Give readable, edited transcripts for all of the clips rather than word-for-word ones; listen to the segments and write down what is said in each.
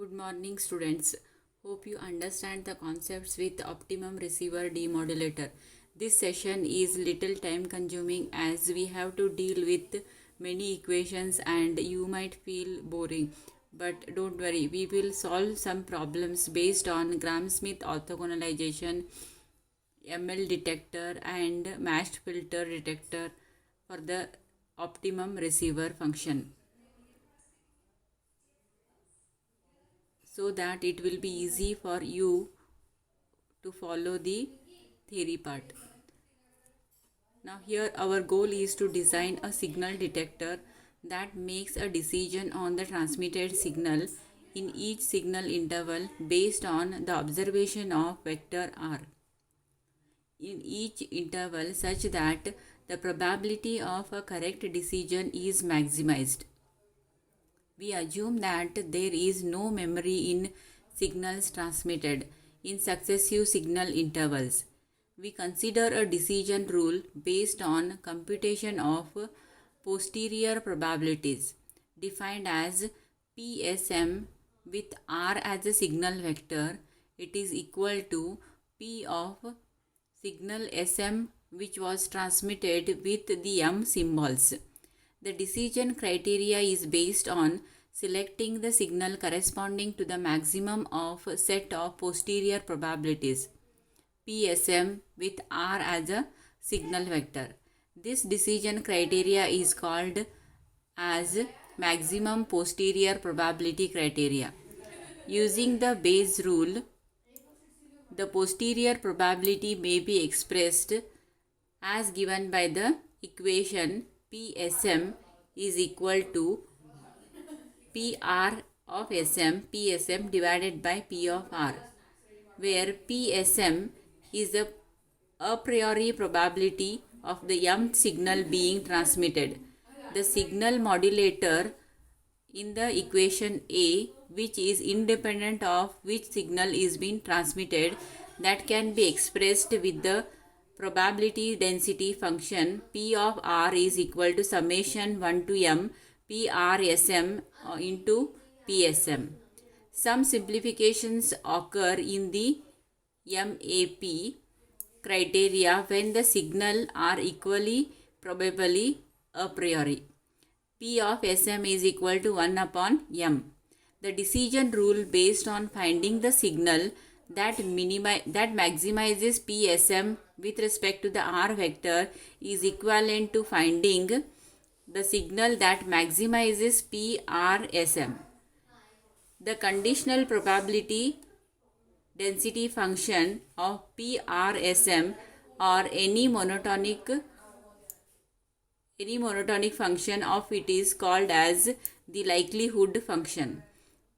Good morning, students. Hope you understand the concepts with optimum receiver demodulator. This session is little time consuming as we have to deal with many equations and you might feel boring. But don't worry, we will solve some problems based on Gram-Smith orthogonalization, ML detector and matched filter detector for the optimum receiver function, so that it will be easy for you to follow the theory part. Now here our goal is to design a signal detector that makes a decision on the transmitted signal in each signal interval based on the observation of vector r in each interval such that the probability of a correct decision is maximized. We assume that there is no memory in signals transmitted in successive signal intervals. We consider a decision rule based on computation of posterior probabilities, defined as PSM with R as a signal vector. It is equal to P of signal SM which was transmitted with the M symbols. The decision criteria is based on selecting the signal corresponding to the maximum of a set of posterior probabilities, PSM with R as a signal vector. This decision criteria is called as maximum posterior probability criteria. Using the Bayes rule, the posterior probability may be expressed as given by the equation PSM is equal to PR of SM, PSM divided by P of R, where PSM is the a priori probability of the mth signal being transmitted. The signal modulator in the equation A, which is independent of which signal is being transmitted, that can be expressed with the probability density function P of R is equal to summation 1 to m PRSM into PSM. Some simplifications occur in the MAP criteria when the signal are equally probably a priori. P of SM is equal to 1 upon m. The decision rule based on finding the signal that maximizes PSM with respect to the R vector is equivalent to finding the signal that maximizes PRSM. The conditional probability density function of PRSM or any monotonic function of it is called as the likelihood function.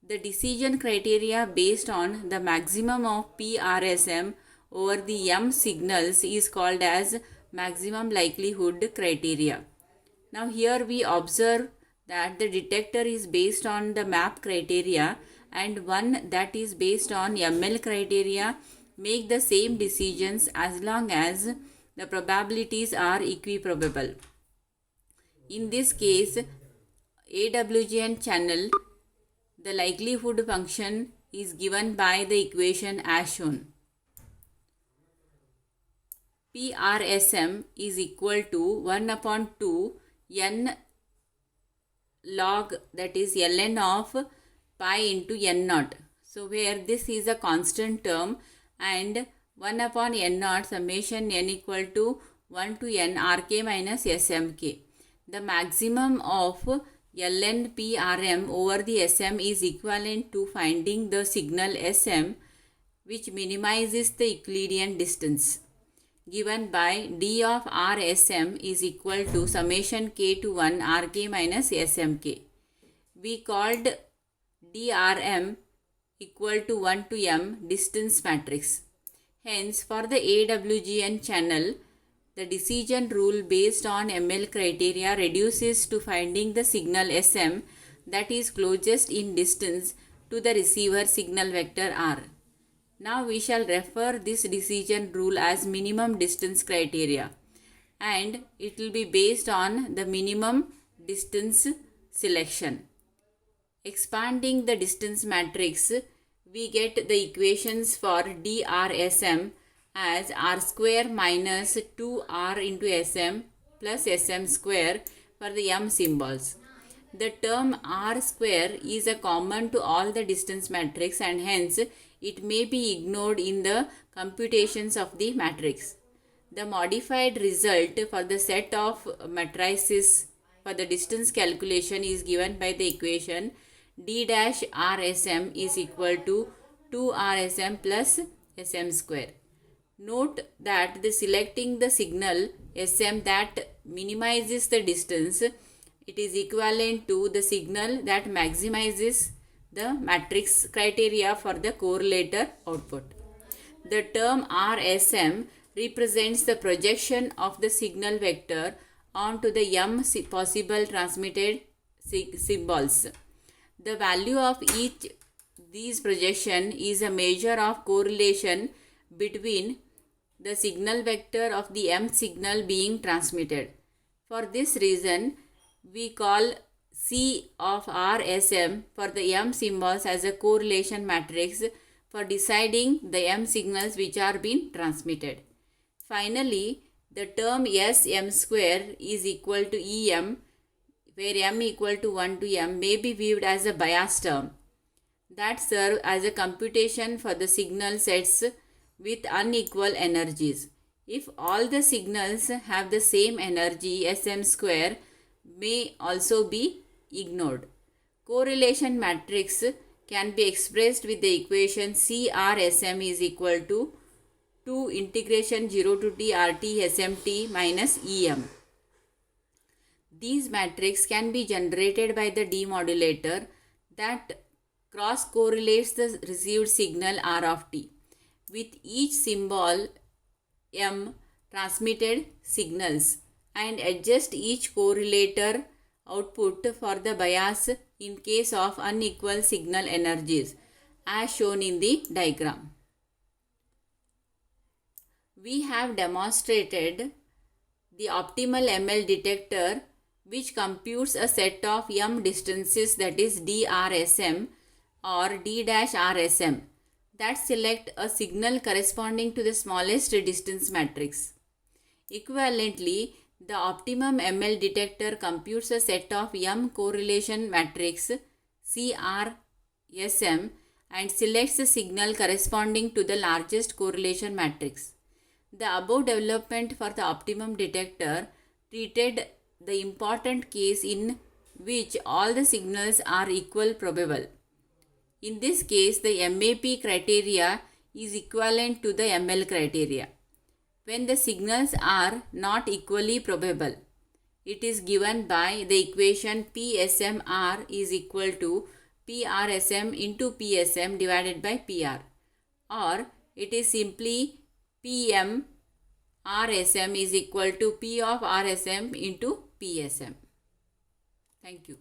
The decision criteria based on the maximum of PRSM over the m signals is called as maximum likelihood criteria. Now here we observe that the detector is based on the MAP criteria and one that is based on ML criteria make the same decisions as long as the probabilities are equiprobable. In this case, AWGN channel, the likelihood function is given by the equation as shown. PRSM is equal to 1 upon 2 n log, that is ln of pi into n naught. So where this is a constant term and 1 upon n naught summation n equal to 1 to n rk minus smk. The maximum of ln PRM over the SM is equivalent to finding the signal SM which minimizes the Euclidean distance, given by d of RSM is equal to summation k to 1 rk minus smk. We called DRM equal to 1 to m distance matrix. Hence, for the AWGN channel, the decision rule based on ML criteria reduces to finding the signal SM that is closest in distance to the receiver signal vector R. Now we shall refer this decision rule as minimum distance criteria and it will be based on the minimum distance selection. Expanding the distance matrix, we get the equations for dRsm as r square minus 2r into sm plus sm square for the m symbols. The term r square is a common to all the distance matrix and hence it may be ignored in the computations of the matrix. The modified result for the set of matrices for the distance calculation is given by the equation d dash rsm is equal to 2rsm plus sm square. Note that the selecting the signal sm that minimizes the distance, it is equivalent to the signal that maximizes the matrix criteria for the correlator output. The term rsm represents the projection of the signal vector onto the m possible transmitted symbols. The value of each these projection is a measure of correlation between the signal vector of the m signal being transmitted. For this reason, we call C of RSM for the m symbols as a correlation matrix for deciding the m signals which are being transmitted. Finally, the term Sm square is equal to Em, where m equal to 1 to m may be viewed as a bias term that serve as a computation for the signal sets with unequal energies. If all the signals have the same energy, Sm square may also be ignored. Correlation matrix can be expressed with the equation CRSM is equal to 2 integration 0 to t RT SMT minus Em. These matrix can be generated by the demodulator that cross correlates the received signal R of t with each symbol m transmitted signals and adjust each correlator output for the bias in case of unequal signal energies as shown in the diagram. We have demonstrated the optimal ML detector which computes a set of m distances, that is DRSM or D-RSM, that select a signal corresponding to the smallest distance matrix. Equivalently, the optimum ML detector computes a set of m correlation matrix CRSM and selects the signal corresponding to the largest correlation matrix. The above development for the optimum detector treated the important case in which all the signals are equal probable. In this case, the MAP criteria is equivalent to the ML criteria. When the signals are not equally probable, it is given by the equation PSMR is equal to PRSM into PSM divided by PR, or it is simply PM RSM is equal to P of RSM into PSM. Thank you.